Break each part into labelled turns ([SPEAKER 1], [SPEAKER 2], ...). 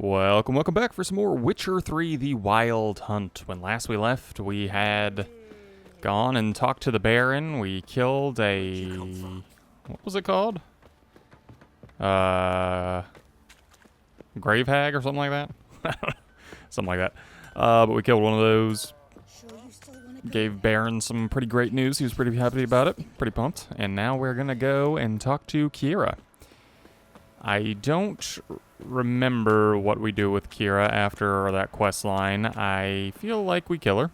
[SPEAKER 1] Welcome back for some more Witcher 3 The Wild Hunt. When last we left, we had gone and talked to the Baron. We killed a... what was it called? Grave Hag or something like that? Something like that. But we killed one of those. Gave Baron some pretty great news. He was pretty happy about it. Pretty pumped. And now we're going to go and talk to Keira. I don't remember what we do with Keira after that quest line. I feel like we kill her.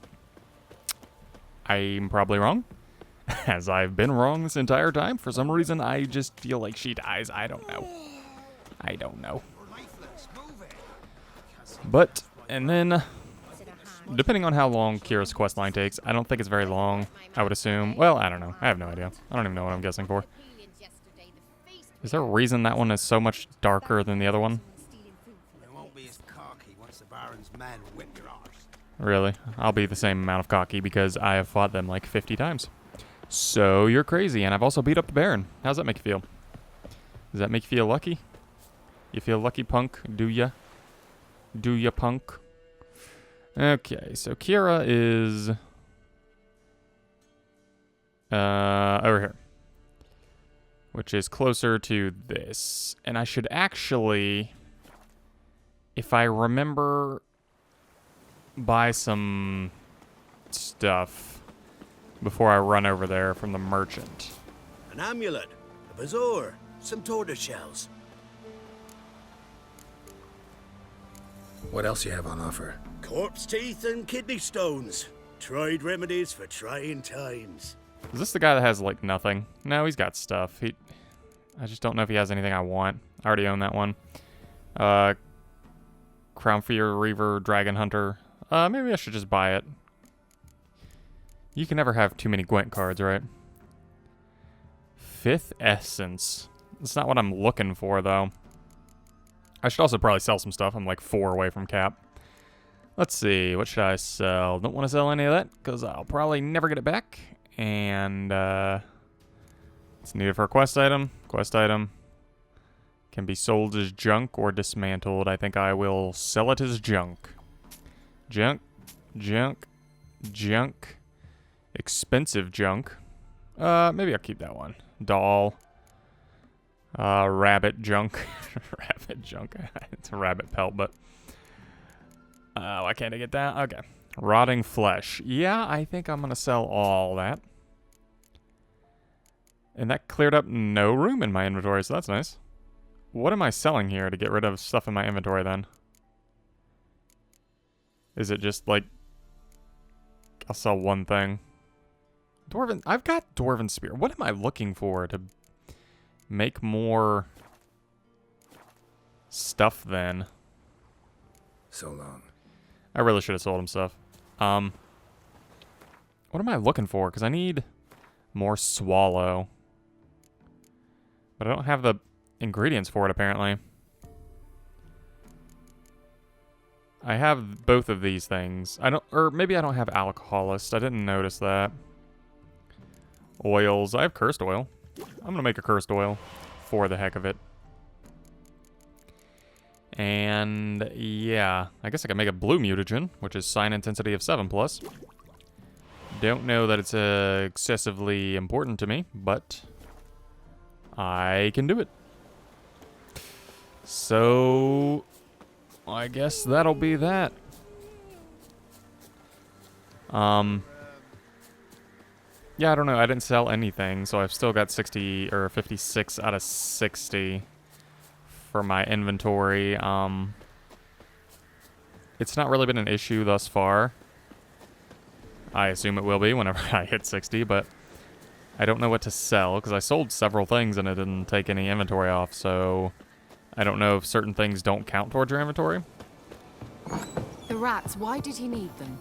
[SPEAKER 1] I'm probably wrong, as I've been wrong this entire time. For some reason, I just feel like she dies. I don't know. But, and then, depending on how long Keira's quest line takes, I don't think it's very long, I would assume. Well, I don't know. I have no idea. I don't even know what I'm guessing for. Is there a reason that one is so much darker than the other one? Really? I'll be the same amount of cocky because I have fought them like 50 times. So you're crazy, and I've also beat up the Baron. How's that make you feel? Does that make you feel lucky? You feel lucky, punk? Do ya? Do ya, punk? Okay, so Keira is... over here. Which is closer to this. And I should actually, if I remember, buy some stuff before I run over there from the merchant.
[SPEAKER 2] An amulet, a bazaar, some tortoise shells.
[SPEAKER 3] What else you have on offer?
[SPEAKER 2] Corpse teeth and kidney stones. Tried remedies for trying times.
[SPEAKER 1] Is this the guy that has, like, nothing? No, he's got stuff. I just don't know if he has anything I want. I already own that one. Crown Fear, Reaver, Dragon Hunter. Maybe I should just buy it. You can never have too many Gwent cards, right? Fifth Essence. That's not what I'm looking for, though. I should also probably sell some stuff. I'm like 4 away from cap. Let's see. What should I sell? Don't want to sell any of that, because I'll probably never get it back. And, it's needed for a quest item. Quest item can be sold as junk or dismantled. I think I will sell it as junk. Junk. Expensive junk. Maybe I'll keep that one. Doll. Rabbit junk. Rabbit junk. It's a rabbit pelt, but... why can't I get that? Okay. Rotting flesh. Yeah, I think I'm going to sell all that. And that cleared up no room in my inventory, so that's nice. What am I selling here to get rid of stuff in my inventory, then? Is it just, like... I'll sell one thing. Dwarven... I've got Dwarven Spear. What am I looking for to make more stuff, then?
[SPEAKER 3] So long.
[SPEAKER 1] I really should have sold him stuff. What am I looking for? Because I need more swallow. But I don't have the ingredients for it, apparently. I have both of these things. Or maybe I don't have alcoholist. I didn't notice that. Oils. I have cursed oil. I'm going to make a cursed oil for the heck of it. And yeah, I guess I can make a blue mutagen, which is sign intensity of 7+. Don't know that it's excessively important to me, but I can do it. So I guess that'll be that. Yeah, I don't know. I didn't sell anything, so I've still got 60 or 56 out of 60 for my inventory. It's not really been an issue thus far. I assume it will be whenever I hit 60, but I don't know what to sell, because I sold several things and it didn't take any inventory off, so I don't know if certain things don't count towards your inventory.
[SPEAKER 4] The rats, why did he need them?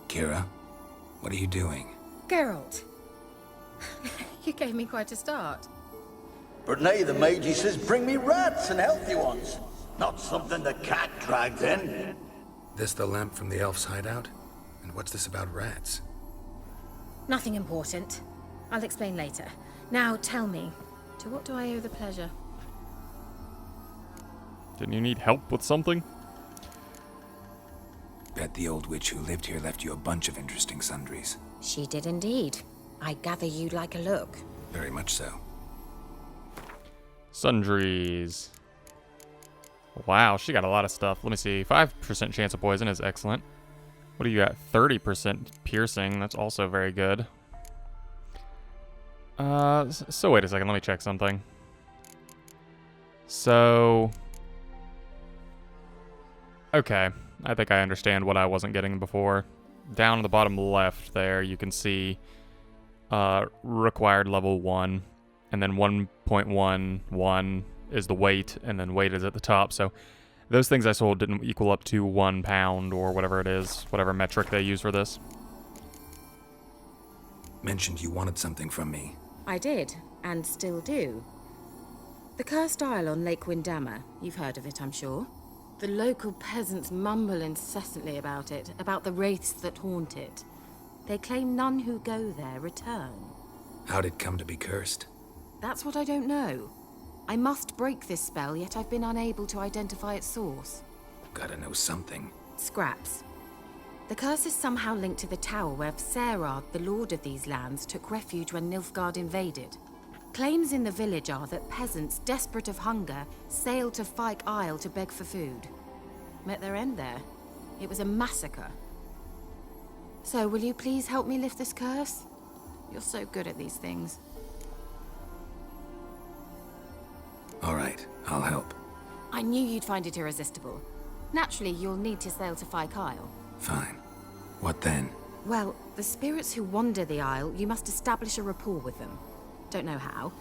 [SPEAKER 3] Keira, what are you doing?
[SPEAKER 4] Geralt, you gave me quite a start.
[SPEAKER 2] But nay, the mage, he says, bring me rats and healthy ones. Not something the cat dragged in.
[SPEAKER 3] This the lamp from the elf's hideout? And what's this about rats?
[SPEAKER 4] Nothing important. I'll explain later. Now, tell me, to what do I owe the pleasure?
[SPEAKER 1] Didn't you need help with something?
[SPEAKER 3] Bet the old witch who lived here left you a bunch of interesting sundries.
[SPEAKER 4] She did indeed. I gather you'd like a look.
[SPEAKER 3] Very much so.
[SPEAKER 1] Sundries. Wow, she got a lot of stuff. Let me see. 5% chance of poison is excellent. What do you got? 30% piercing. That's also very good. So wait a second. Let me check something. So... okay. I think I understand what I wasn't getting before. Down in the bottom left there, you can see required level 1. And then 1.11 is the weight, and then weight is at the top. So those things I sold didn't equal up to 1 pound or whatever it is, whatever metric they use for this.
[SPEAKER 3] Mentioned you wanted something from me.
[SPEAKER 5] I did, and still do. The Cursed Isle on Lake Windammer. You've heard of it, I'm sure.
[SPEAKER 4] The local peasants mumble incessantly about it, about the wraiths that haunt it.
[SPEAKER 5] They claim none who go there return.
[SPEAKER 3] How'd it come to be cursed?
[SPEAKER 5] That's what I don't know. I must break this spell, yet I've been unable to identify its source.
[SPEAKER 3] Gotta know something.
[SPEAKER 5] Scraps. The curse is somehow linked to the tower where Serad, the lord of these lands, took refuge when Nilfgaard invaded. Claims in the village are that peasants, desperate of hunger, sailed to Fyke Isle to beg for food. Met their end there. It was a massacre. So, will you please help me lift this curse? You're so good at these things.
[SPEAKER 3] All right, I'll help.
[SPEAKER 5] I knew you'd find it irresistible. Naturally, you'll need to sail to Fyke Isle.
[SPEAKER 3] Fine. What then?
[SPEAKER 5] Well, the spirits who wander the Isle, you must establish a rapport with them. Don't know how,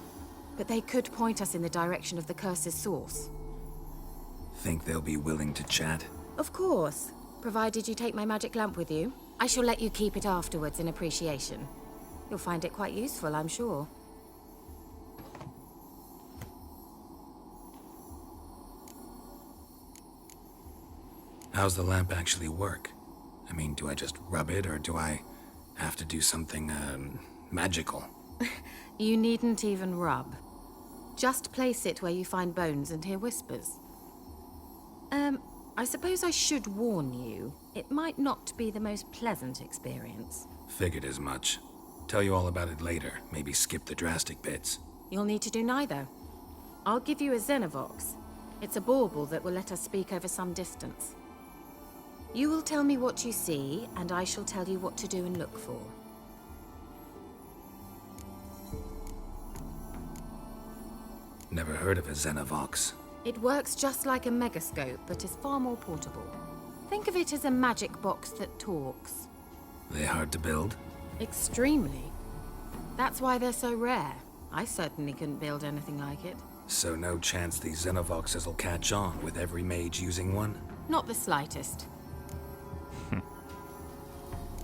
[SPEAKER 5] but they could point us in the direction of the curse's source.
[SPEAKER 3] Think they'll be willing to chat?
[SPEAKER 5] Of course, provided you take my magic lamp with you. I shall let you keep it afterwards in appreciation. You'll find it quite useful, I'm sure.
[SPEAKER 3] How's the lamp actually work? I mean, do I just rub it, or do I have to do something, magical?
[SPEAKER 5] You needn't even rub. Just place it where you find bones and hear whispers. I suppose I should warn you, it might not be the most pleasant experience.
[SPEAKER 3] Figured as much. Tell you all about it later, maybe skip the drastic bits.
[SPEAKER 5] You'll need to do neither. I'll give you a Xenovox. It's a bauble that will let us speak over some distance. You will tell me what you see, and I shall tell you what to do and look for.
[SPEAKER 3] Never heard of a Xenovox.
[SPEAKER 5] It works just like a megascope, but is far more portable. Think of it as a magic box that talks.
[SPEAKER 3] They hard to build?
[SPEAKER 5] Extremely. That's why they're so rare. I certainly couldn't build anything like it.
[SPEAKER 3] So no chance these Xenovoxes will catch on with every mage using one?
[SPEAKER 5] Not the slightest.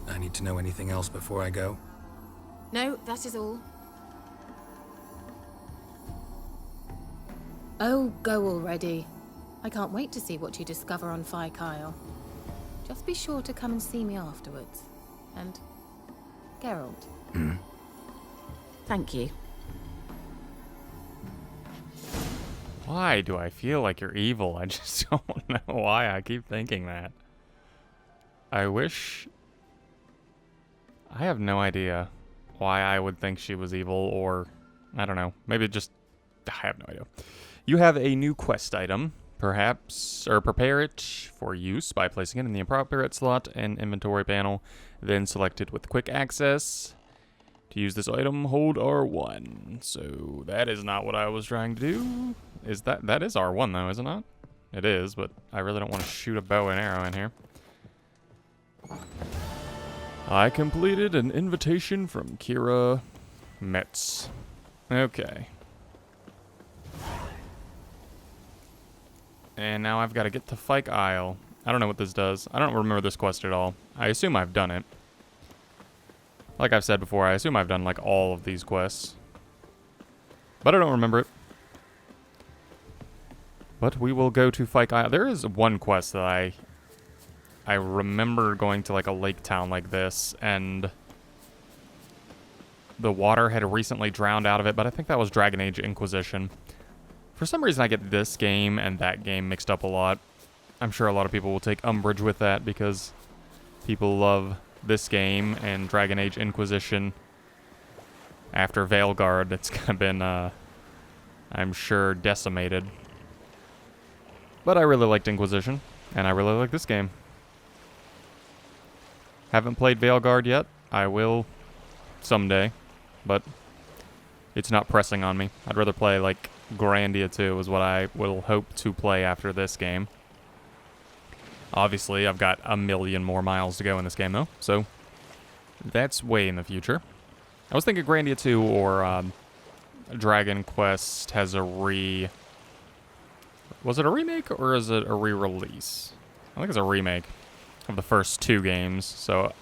[SPEAKER 3] I need to know anything else before I go?
[SPEAKER 5] No, that is all.
[SPEAKER 4] Oh, go already. I can't wait to see what you discover on Fyke Isle. Just be sure to come and see me afterwards. And Geralt.
[SPEAKER 5] Thank you.
[SPEAKER 1] Why do I feel like you're evil? I just don't know why I keep thinking that. I wish... I have no idea why I would think she was evil, or... I don't know. Maybe just... I have no idea. You have a new quest item. Perhaps, or prepare it for use by placing it in the appropriate slot and inventory panel, then select it with quick access. To use this item, hold R1. So that is not what I was trying to do. Is that is R1 though, is it not? It is, but I really don't want to shoot a bow and arrow in here. I completed an invitation from Keira Metz. Okay. And now I've got to get to Fyke Isle. I don't know what this does. I don't remember this quest at all. I assume I've done it. Like I've said before, I assume I've done like all of these quests. But I don't remember it. But we will go to Fyke Isle. There is one quest that I remember going to like a lake town like this, and the water had recently drowned out of it, but I think that was Dragon Age Inquisition. For some reason, I get this game and that game mixed up a lot. I'm sure a lot of people will take umbrage with that because people love this game and Dragon Age Inquisition. After Veilguard, it's kind of been, I'm sure, decimated. But I really liked Inquisition, and I really like this game. Haven't played Veilguard yet. I will someday, but it's not pressing on me. I'd rather play, like, Grandia 2 is what I will hope to play after this game. Obviously, I've got a million more miles to go in this game, though, so that's way in the future. I was thinking Grandia 2 or Dragon Quest has a Was it a remake or is it a re-release? I think it's a remake of the first 2 games, so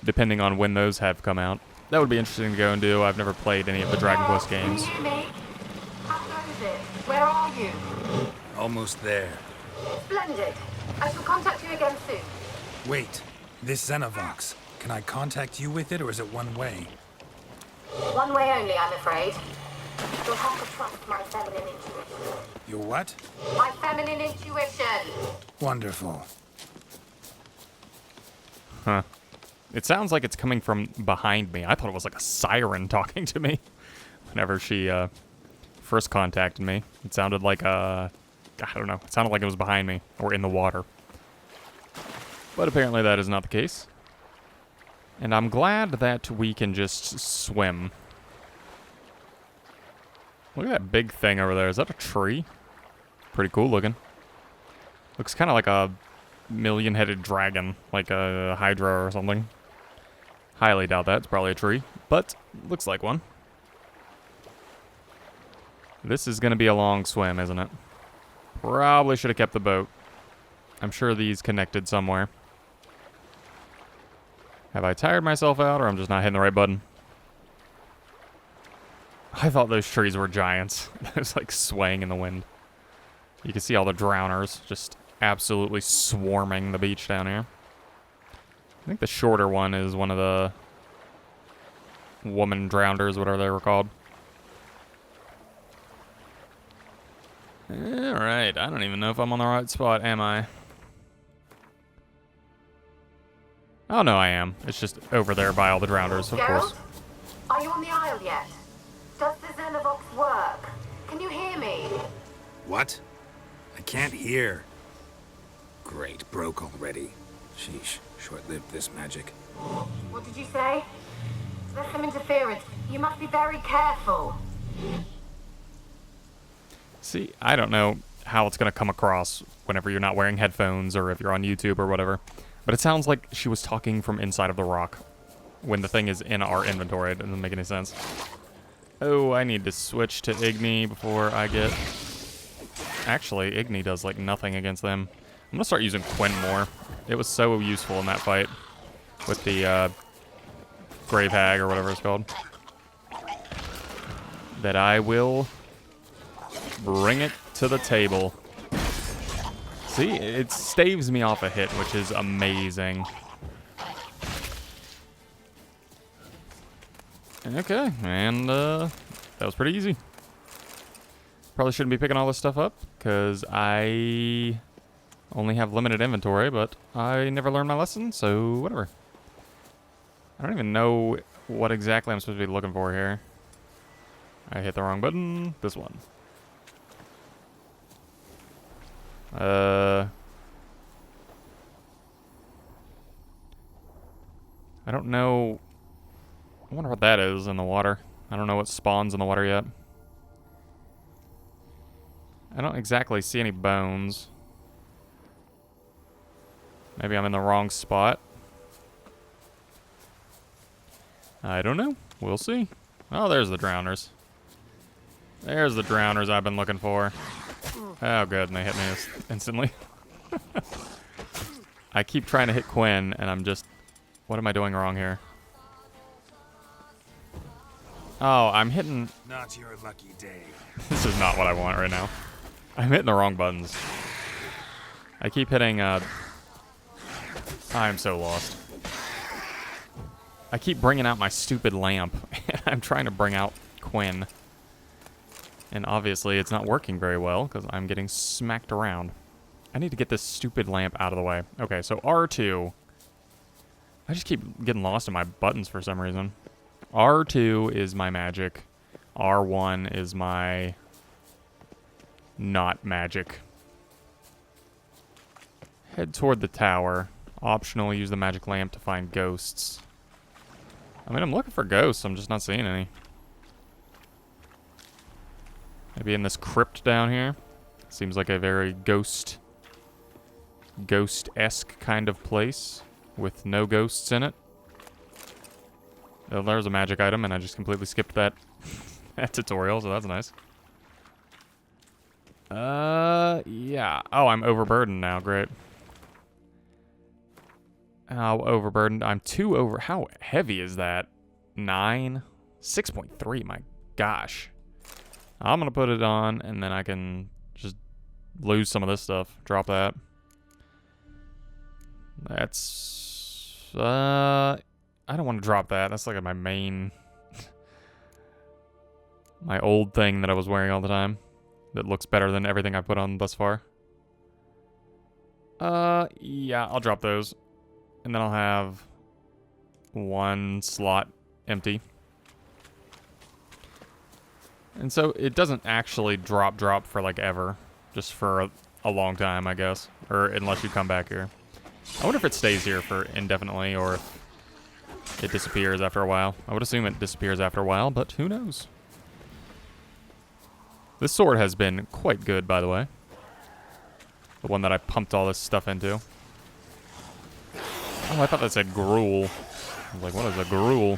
[SPEAKER 1] depending on when those have come out. That would be interesting to go and do. I've never played any of the Dragon Quest games.
[SPEAKER 5] Can you hear me? How goes it? Where are you?
[SPEAKER 3] Almost there.
[SPEAKER 5] Splendid. I shall contact you again soon.
[SPEAKER 3] Wait, this Xenovox. Can I contact you with it, or is it one way?
[SPEAKER 5] One way only, I'm afraid. You'll have to trust my feminine intuition.
[SPEAKER 3] Your what?
[SPEAKER 5] My feminine intuition!
[SPEAKER 3] Wonderful.
[SPEAKER 1] Huh. It sounds like it's coming from behind me. I thought it was like a siren talking to me whenever she first contacted me. It sounded like I don't know. It sounded like it was behind me or in the water. But apparently that is not the case. And I'm glad that we can just swim. Look at that big thing over there. Is that a tree? Pretty cool looking. Looks kind of like a million-headed dragon, like a Hydra or something. Highly doubt that. It's probably a tree, but looks like one. This is going to be a long swim, isn't it? Probably should have kept the boat. I'm sure these connected somewhere. Have I tired myself out, or I'm just not hitting the right button? I thought those trees were giants. It was like swaying in the wind. You can see all the drowners just absolutely swarming the beach down here. I think the shorter one is one of the woman drowners, whatever they were called. Alright, I don't even know if I'm on the right spot, am I? Oh, no, I am. It's just over there by all the drowners, of course.
[SPEAKER 5] Geralt? Are you on the Isle yet? Does the Xenovox work? Can you hear me?
[SPEAKER 3] What? I can't hear. Great, broke already. Sheesh, short-lived this magic.
[SPEAKER 5] What did you say? There's some interference. You must be very careful.
[SPEAKER 1] See, I don't know how it's going to come across whenever you're not wearing headphones or if you're on YouTube or whatever. But it sounds like she was talking from inside of the rock when the thing is in our inventory. It doesn't make any sense. Oh, I need to switch to Igni before I get... Actually, Igni does, like, nothing against them. I'm going to start using Quinn more. It was so useful in that fight with the Grave Hag or whatever it's called. That I will bring it to the table. See, it staves me off a hit, which is amazing. Okay, and that was pretty easy. Probably shouldn't be picking all this stuff up, because I only have limited inventory, but I never learned my lesson, so whatever. I don't even know what exactly I'm supposed to be looking for here. I hit the wrong button. This one. I don't know. I wonder what that is in the water. I don't know what spawns in the water yet. I don't exactly see any bones. Maybe I'm in the wrong spot. I don't know. We'll see. Oh, there's the drowners. There's the drowners I've been looking for. Oh, good, and they hit me instantly. I keep trying to hit Quinn, and I'm just... What am I doing wrong here? Oh, I'm hitting...
[SPEAKER 3] Not your lucky day.
[SPEAKER 1] This is not what I want right now. I'm hitting the wrong buttons. I keep hitting, I'm so lost. I keep bringing out my stupid lamp. I'm trying to bring out Quinn. And obviously it's not working very well because I'm getting smacked around. I need to get this stupid lamp out of the way. Okay, so R2. I just keep getting lost in my buttons for some reason. R2 is my magic. R1 is my not magic. Head toward the tower. Optional, use the magic lamp to find ghosts. I mean, I'm looking for ghosts. I'm just not seeing any. Maybe in this crypt down here. Seems like a very ghost-esque kind of place with no ghosts in it. Oh, there's a magic item, and I just completely skipped that, that tutorial, so that's nice. Yeah. Oh, I'm overburdened now. Great. How overburdened? I'm too over... How heavy is that? 9? 6.3, my gosh. I'm gonna put it on, and then I can just lose some of this stuff. Drop that. That's... I don't want to drop that. That's like my main... my old thing that I was wearing all the time. That looks better than everything I've put on thus far. Yeah, I'll drop those. And then I'll have one slot empty. And so it doesn't actually drop for like ever. Just for a long time, I guess. Or unless you come back here. I wonder if it stays here for indefinitely or if it disappears after a while. I would assume it disappears after a while, but who knows? This sword has been quite good, by the way. The one that I pumped all this stuff into. Oh, I thought that said gruel. I was like, what is a gruel?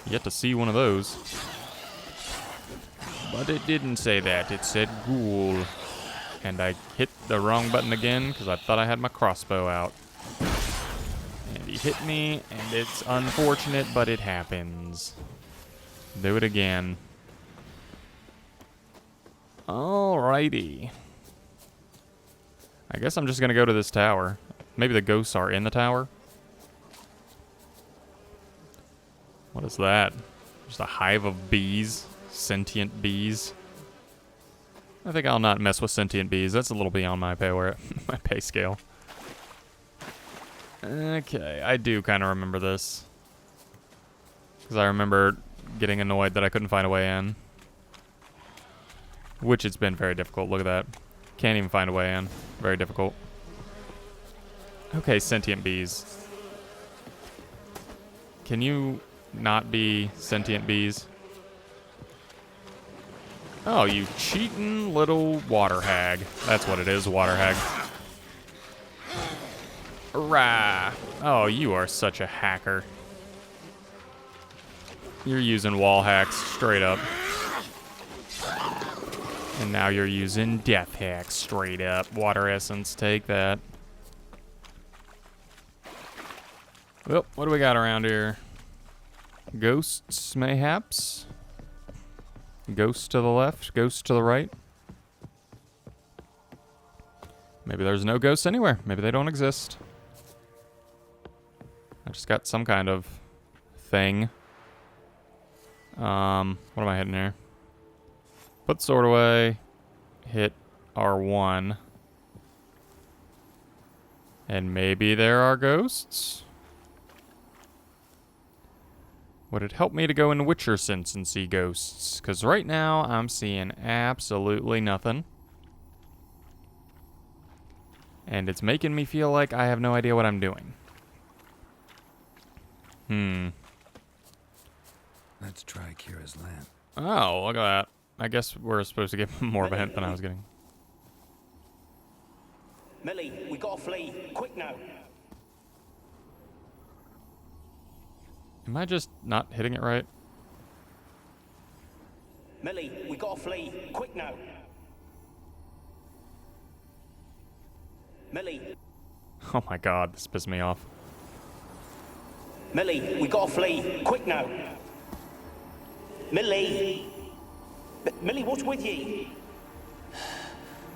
[SPEAKER 1] Yet to see one of those. But it didn't say that. It said ghoul. And I hit the wrong button again because I thought I had my crossbow out. And he hit me, and it's unfortunate, but it happens. Do it again. Alrighty. I guess I'm just gonna go to this tower. Maybe the ghosts are in the tower. What is that? Just a hive of bees. Sentient bees. I think I'll not mess with sentient bees. That's a little beyond my my pay scale. Okay, I do kind of remember this. Because I remember getting annoyed that I couldn't find a way in. Which it's been very difficult. Look at that. Can't even find a way in. Very difficult. Okay, sentient bees. Can you not be sentient bees? Oh, you cheating little water hag. That's what it is, water hag. Rah. Oh, you are such a hacker. You're using wall hacks straight up. And now you're using death hacks straight up. Water essence, take that. Well, what do we got around here? Ghosts, mayhaps? Ghosts to the left, ghosts to the right. Maybe there's no ghosts anywhere. Maybe they don't exist. I just got some kind of thing. What am I hitting here? Put sword away. Hit R1. And maybe there are ghosts? Would it help me to go in Witcher sense and see ghosts? Because right now, I'm seeing absolutely nothing. And it's making me feel like I have no idea what I'm doing.
[SPEAKER 3] Let's try Kira's lamp.
[SPEAKER 1] Oh, look at that. I guess we're supposed to get more of a hint than I was getting.
[SPEAKER 6] Millie, we gotta flee. Quick now.
[SPEAKER 1] Am I just not hitting it right?
[SPEAKER 6] Millie, we gotta flee. Quick now. Millie.
[SPEAKER 1] Oh my god, this pissed me off.
[SPEAKER 6] Millie, we gotta flee. Quick now. Millie. Millie, what's with you?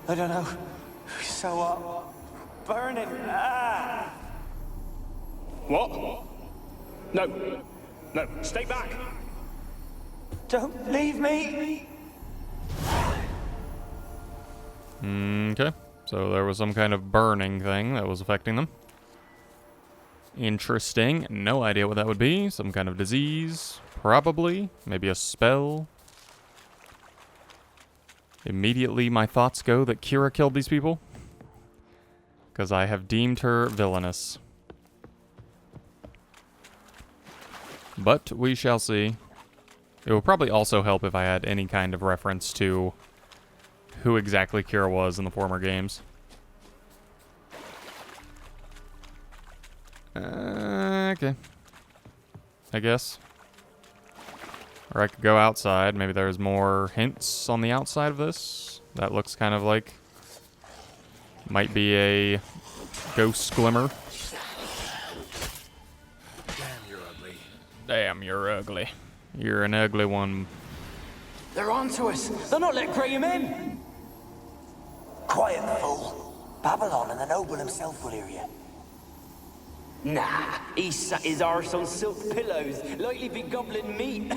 [SPEAKER 7] I don't know. So burning. Ah!
[SPEAKER 6] What? No. No, stay back.
[SPEAKER 7] Don't leave me.
[SPEAKER 1] Okay. So there was some kind of burning thing that was affecting them. Interesting. No idea what that would be. Some kind of disease. Probably. Maybe a spell. Immediately my thoughts go that Kira killed these people. Because I have deemed her villainous. But we shall see. It would probably also help if I had any kind of reference to who exactly Kira was in the former games. Okay. I guess. Or I could go outside. Maybe there's more hints on the outside of this. That looks kind of like... might be a ghost glimmer.
[SPEAKER 3] Damn, you're ugly.
[SPEAKER 1] Damn, you're ugly. You're an ugly one.
[SPEAKER 7] They're onto us. They'll not let Graham in.
[SPEAKER 2] Quiet, fool. Babylon and the noble himself will hear you.
[SPEAKER 6] Nah, he sat his arse on silk pillows, likely be goblin meat.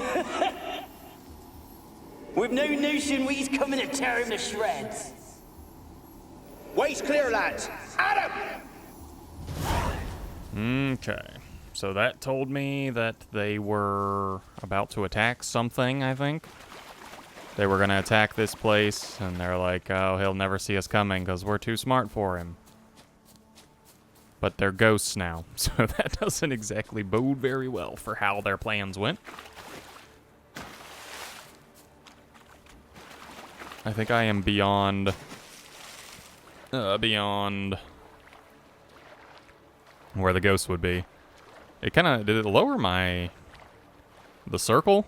[SPEAKER 6] With no notion we he's coming to tear him to shreds. Waist clear, lads. Adam!
[SPEAKER 1] Okay. So that told me that they were about to attack something, I think. They were going to attack this place, and they're like, oh, he'll never see us coming because we're too smart for him. But they're ghosts now, so that doesn't exactly bode very well for how their plans went. I think I am beyond where the ghost would be. It kind of, did it lower the circle?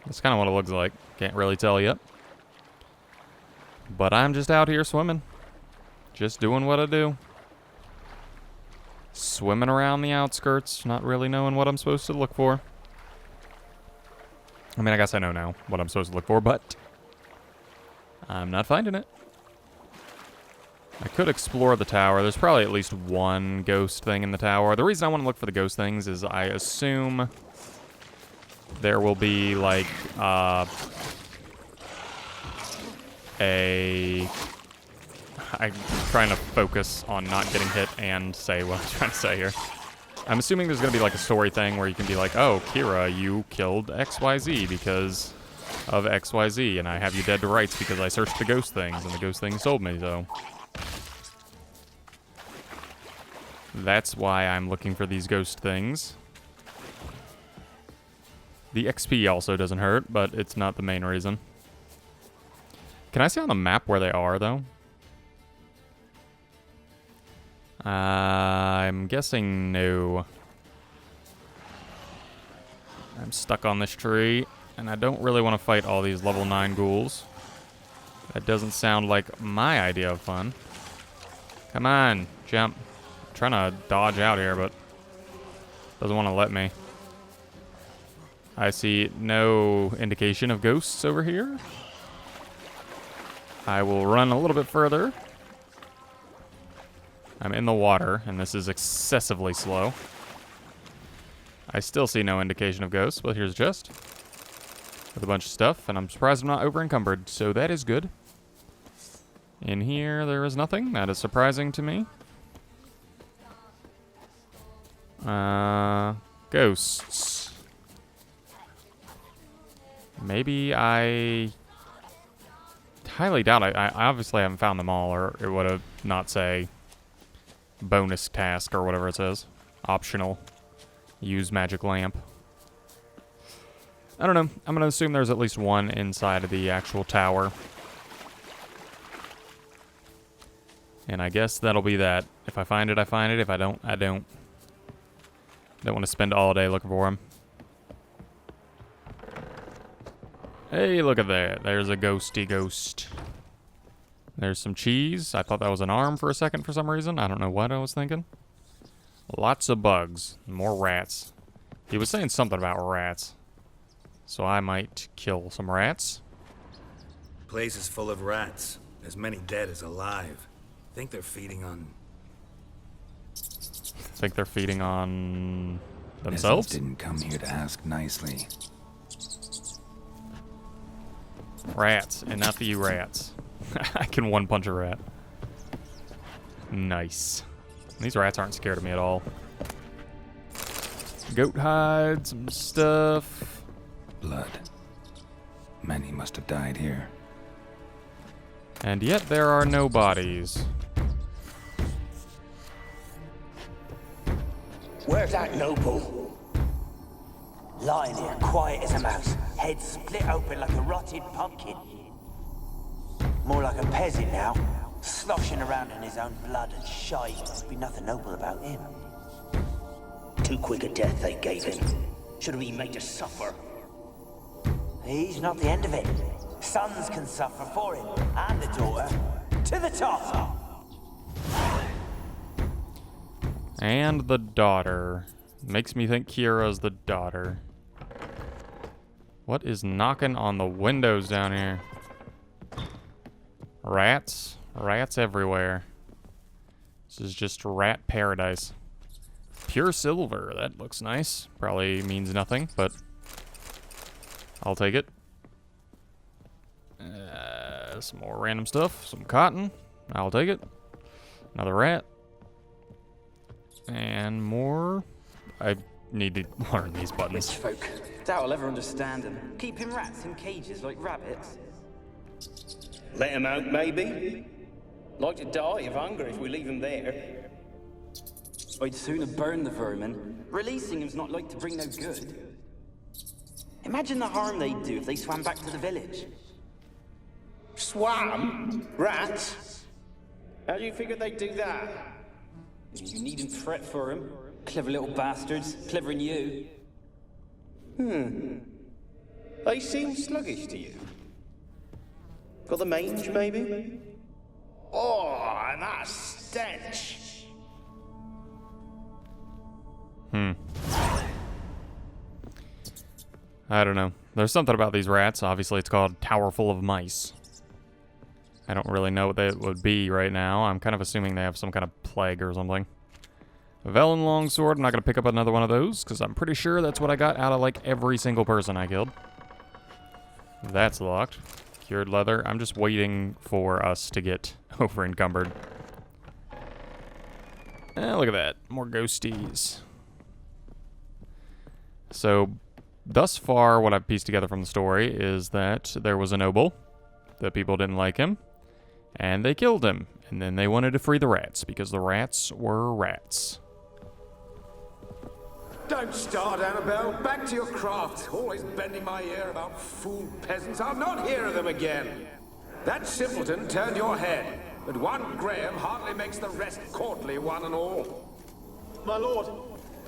[SPEAKER 1] That's kind of what it looks like. Can't really tell yet. But I'm just out here swimming. Just doing what I do. Swimming around the outskirts, not really knowing what I'm supposed to look for. I mean, I guess I know now what I'm supposed to look for, but I'm not finding it. I could explore the tower. There's probably at least one ghost thing in the tower. The reason I want to look for the ghost things is I assume there will be, like, I'm trying to focus on not getting hit and say what I'm trying to say here. I'm assuming there's going to be, like, a story thing where you can be like, oh, Kira, you killed XYZ because of XYZ, and I have you dead to rights because I searched the ghost things, and the ghost things told me so. That's why I'm looking for these ghost things. The XP also doesn't hurt, but it's not the main reason. Can I see on the map where they are, though? I'm guessing no. I'm stuck on this tree, and I don't really want to fight all these level 9 ghouls. That doesn't sound like my idea of fun. Come on, jump. I'm trying to dodge out here, but doesn't want to let me. I see no indication of ghosts over here. I will run a little bit further. I'm in the water, and this is excessively slow. I still see no indication of ghosts, but here's a chest with a bunch of stuff, and I'm surprised I'm not over-encumbered, so that is good. In here, there is nothing. That is surprising to me. Ghosts. Maybe I highly doubt I obviously haven't found them all, or it would have not say bonus task or whatever it says. Optional. Use magic lamp. I don't know. I'm going to assume there's at least one inside of the actual tower. And I guess that'll be that. If I find it, I find it. If I don't, I don't. Don't want to spend all day looking for him. Hey, look at that. There's a ghosty ghost. There's some cheese. I thought that was an arm for a second for some reason. I don't know what I was thinking. Lots of bugs. More rats. He was saying something about rats. So I might kill some rats.
[SPEAKER 3] Place is full of rats. As many dead as alive. Think they're feeding on...
[SPEAKER 1] Think they're feeding on themselves.
[SPEAKER 3] Peasants didn't come here to ask nicely.
[SPEAKER 1] Rats, enough of you rats. I can one punch a rat. Nice. These rats aren't scared of me at all. Goat hide, some stuff.
[SPEAKER 3] Blood. Many must have died here.
[SPEAKER 1] And yet there are no bodies.
[SPEAKER 6] Where's that noble? Lying here, quiet as a mouse, head split open like a rotted pumpkin. More like a peasant now, sloshing around in his own blood and shite. Must be nothing noble about him. Too quick a death they gave him. Should have been made to suffer. He's not the end of it. Sons can suffer for him, and the daughter. To the top!
[SPEAKER 1] And the daughter. Makes me think Kira's the daughter. What is knocking on the windows down here? Rats? Rats everywhere. This is just rat paradise. Pure silver. That looks nice. Probably means nothing, but I'll take it. Some more random stuff. Some cotton. I'll take it. Another rat. And more. I need to learn these buttons.
[SPEAKER 7] Folk. Doubt I'll ever understand them. Keeping rats in cages like rabbits.
[SPEAKER 6] Let him out, maybe?
[SPEAKER 7] Like to die of hunger if we leave them there. I'd sooner burn the vermin. Releasing them's not like to bring no good. Imagine the harm they'd do if they swam back to the village.
[SPEAKER 6] Swam? Rats? How do you figure they'd do that?
[SPEAKER 7] You needn't fret for them. Clever little bastards. Clever than you.
[SPEAKER 6] They seem sluggish to you. Got the mange, maybe? Oh, and that stench!
[SPEAKER 1] I don't know. There's something about these rats. Obviously, it's called Tower Full of Mice. I don't really know what that would be right now. I'm kind of assuming they have some kind of plague or something. A Velen longsword. I'm not going to pick up another one of those, because I'm pretty sure that's what I got out of, like, every single person I killed. That's locked. Cured leather. I'm just waiting for us to get over encumbered. Look at that. More ghosties. So, thus far, what I've pieced together from the story is that there was a noble, that people didn't like him, and they killed him. And then they wanted to free the rats, because the rats were rats.
[SPEAKER 8] Don't start, Annabelle. Back to your craft. Always bending my ear about fool peasants. I'll not hear of them again. That simpleton turned your head, but one Graham hardly makes the rest courtly, one and all.
[SPEAKER 9] My lord,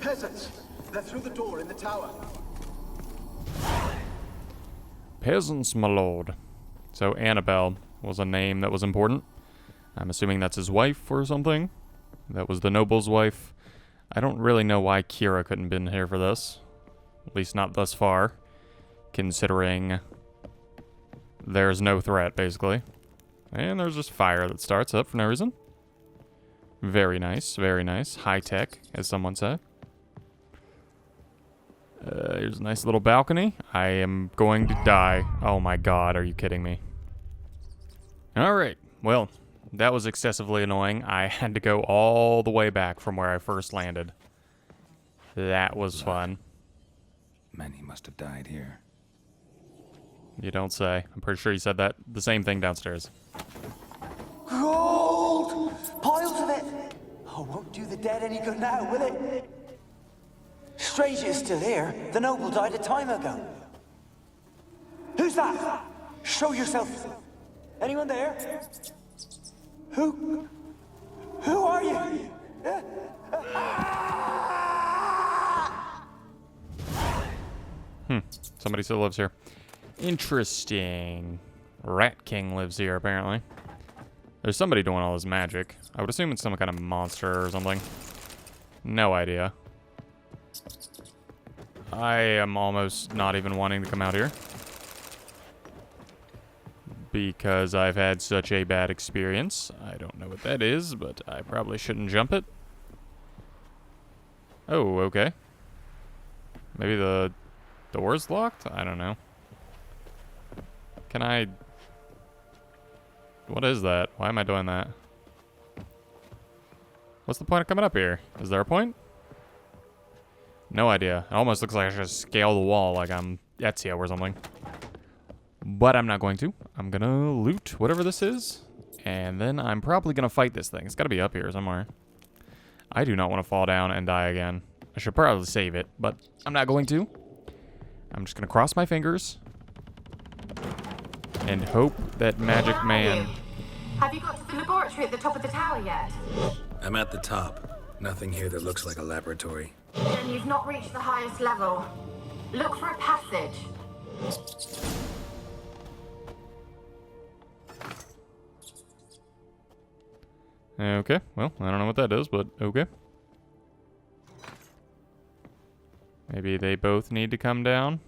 [SPEAKER 9] peasants. They're through the door in the tower.
[SPEAKER 1] Peasants, my lord. So Annabelle was a name that was important. I'm assuming that's his wife or something. That was the noble's wife. I don't really know why Kira couldn't been here for this. At least not thus far. Considering there's no threat, basically. And there's just fire that starts up for no reason. Very nice, very nice. High tech, as someone said. Here's a nice little balcony. I am going to die. Oh my god, are you kidding me? Alright, well, that was excessively annoying. I had to go all the way back from where I first landed. That was fun.
[SPEAKER 3] Many must have died here.
[SPEAKER 1] You don't say. I'm pretty sure you said that. The same thing downstairs.
[SPEAKER 6] Gold! Piles of it! Oh, won't do the dead any good now, will it? Strange it's still here. The noble died a time ago. Who's that? Show yourself. Anyone there? Who are you?
[SPEAKER 1] Somebody still lives here. Interesting. Rat King lives here, apparently. There's somebody doing all this magic. I would assume it's some kind of monster or something. No idea. I am almost not even wanting to come out here. Because I've had such a bad experience. I don't know what that is, but I probably shouldn't jump it. Oh, okay. Maybe the door's locked? I don't know. Can I... What is that? Why am I doing that? What's the point of coming up here? Is there a point? No idea. It almost looks like I should scale the wall like I'm Ezio or something. But I'm not going to. I'm gonna loot whatever this is. And then I'm probably gonna fight this thing. It's gotta be up here somewhere. I do not want to fall down and die again. I should probably save it, but I'm not going to. I'm just gonna cross my fingers and hope that Magic Man...
[SPEAKER 5] Have you got to the laboratory at the top of the tower yet?
[SPEAKER 3] I'm at the top. Nothing here that looks like a laboratory.
[SPEAKER 5] Then you've not reached the highest level. Look for a passage.
[SPEAKER 1] Okay, well, I don't know what that is, but okay. Maybe they both need to come down.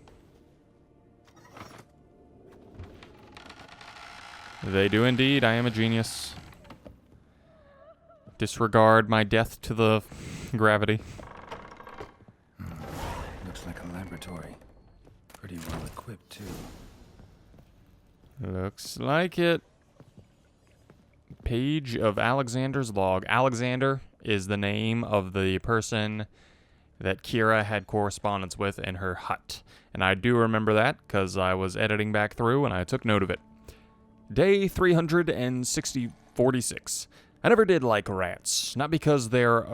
[SPEAKER 1] They do indeed. I am a genius. Disregard my death to the gravity.
[SPEAKER 3] Looks like a laboratory. Pretty well equipped, too.
[SPEAKER 1] Looks like it. Page of Alexander's log. Alexander is the name of the person that Kira had correspondence with in her hut. And I do remember that because I was editing back through and I took note of it. Day 346. I never did like rats, not because they're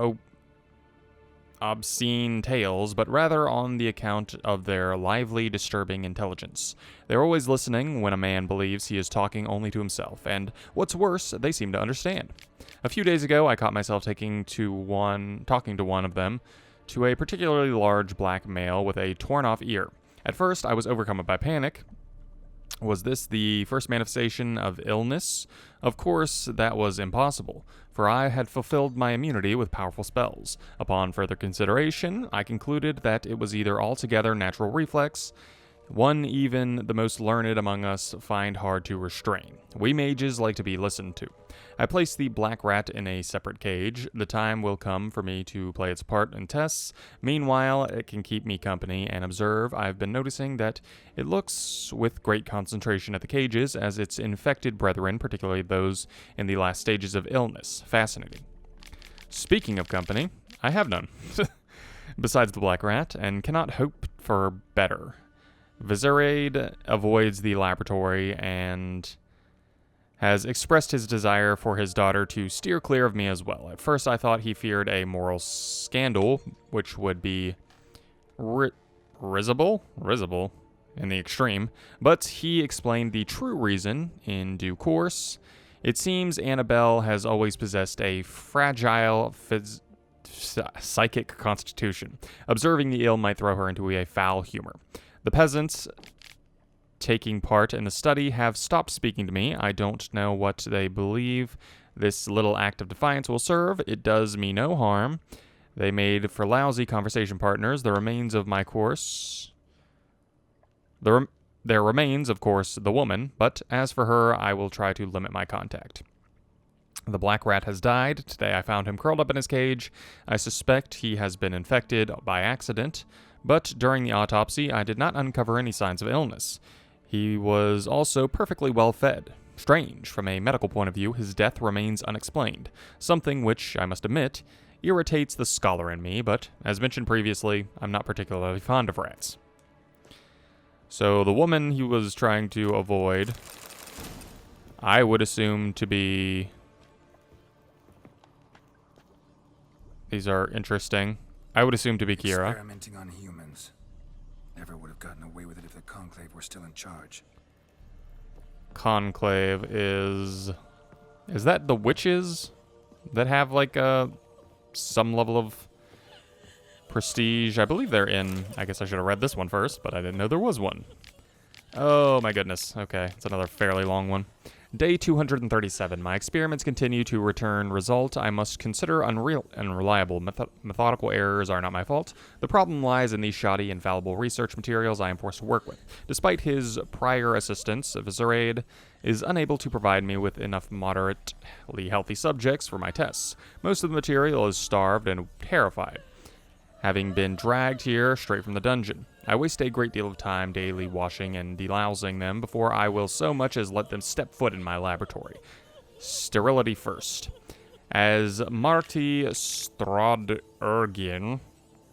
[SPEAKER 1] obscene tales, but rather on the account of their lively, disturbing intelligence. They're always listening when a man believes he is talking only to himself, and what's worse, they seem to understand. A few days ago, I caught myself talking to one of them, to a particularly large black male with a torn-off ear. At first, I was overcome by panic. Was this the first manifestation of illness? Of course, that was impossible, for I had fulfilled my immunity with powerful spells. Upon further consideration, I concluded that it was either altogether natural reflex, one even the most learned among us find hard to restrain. We mages like to be listened to. I placed the black rat in a separate cage. The time will come for me to play its part in tests. Meanwhile, it can keep me company and observe. I've been noticing that it looks with great concentration at the cages as its infected brethren, particularly those in the last stages of illness. Fascinating. Speaking of company, I have none. Besides the black rat, and cannot hope for better. Vizarade avoids the laboratory and has expressed his desire for his daughter to steer clear of me as well. At first I thought he feared a moral scandal, which would be risible in the extreme, but he explained the true reason in due course. It seems Annabelle has always possessed a fragile psychic constitution. Observing the ill might throw her into a foul humor. The peasants taking part in the study have stopped speaking to me. I don't know what they believe this little act of defiance will serve. It does me no harm. They made for lousy conversation partners. There remains, of course, the woman, but as for her, I will try to limit my contact. The black rat has died. Today I found him curled up in his cage. I suspect he has been infected by accident, but during the autopsy, I did not uncover any signs of illness. He was also perfectly well fed. Strange, from a medical point of view, his death remains unexplained, something which, I must admit, irritates the scholar in me, but, as mentioned previously, I'm not particularly fond of rats. So the woman he was trying to avoid, I would assume to be... These are interesting. I would assume to be Kira.
[SPEAKER 3] Experimenting on humans. Never would have gotten away with it if the Conclave were still in charge.
[SPEAKER 1] Conclave is... Is that the witches that have, like, some level of prestige? I believe they're in... I guess I should have read this one first, but I didn't know there was one. Oh, my goodness. Okay, it's another fairly long one. Day 237. My experiments continue to return result. I must consider unreliable. Methodical errors are not my fault. The problem lies in these shoddy, infallible research materials I am forced to work with. Despite his prior assistance, Vizarade is unable to provide me with enough moderately healthy subjects for my tests. Most of the material is starved and terrified. having been dragged here straight from the dungeon. I waste a great deal of time daily washing and delousing them before I will so much as let them step foot in my laboratory. Sterility first. As Marty Strodurgian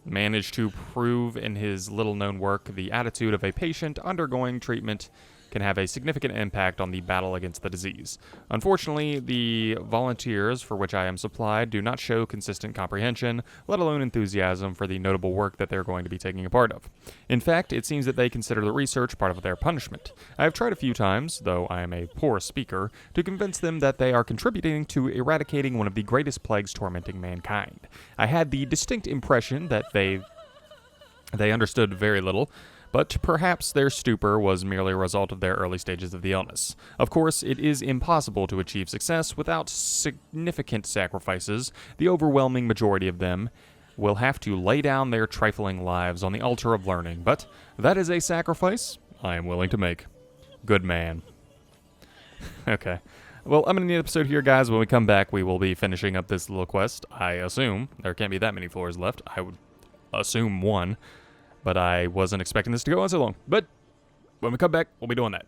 [SPEAKER 1] managed to prove in his little-known work, the attitude of a patient undergoing treatment can have a significant impact on the battle against the disease. Unfortunately, the volunteers for which I am supplied do not show consistent comprehension, let alone enthusiasm for the notable work that they're going to be taking a part of. In fact, it seems that they consider the research part of their punishment. I have tried a few times, though I am a poor speaker, to convince them that they are contributing to eradicating one of the greatest plagues tormenting mankind. I had the distinct impression that they understood very little, but perhaps their stupor was merely a result of their early stages of the illness. Of course, it is impossible to achieve success without significant sacrifices. The overwhelming majority of them will have to lay down their trifling lives on the altar of learning, but that is a sacrifice I am willing to make. Good man. Okay. Well, I'm going to end the episode here, guys. When we come back, we will be finishing up this little quest. I assume there can't be that many floors left. I would assume one. But I wasn't expecting this to go on so long. But when we come back, we'll be doing that.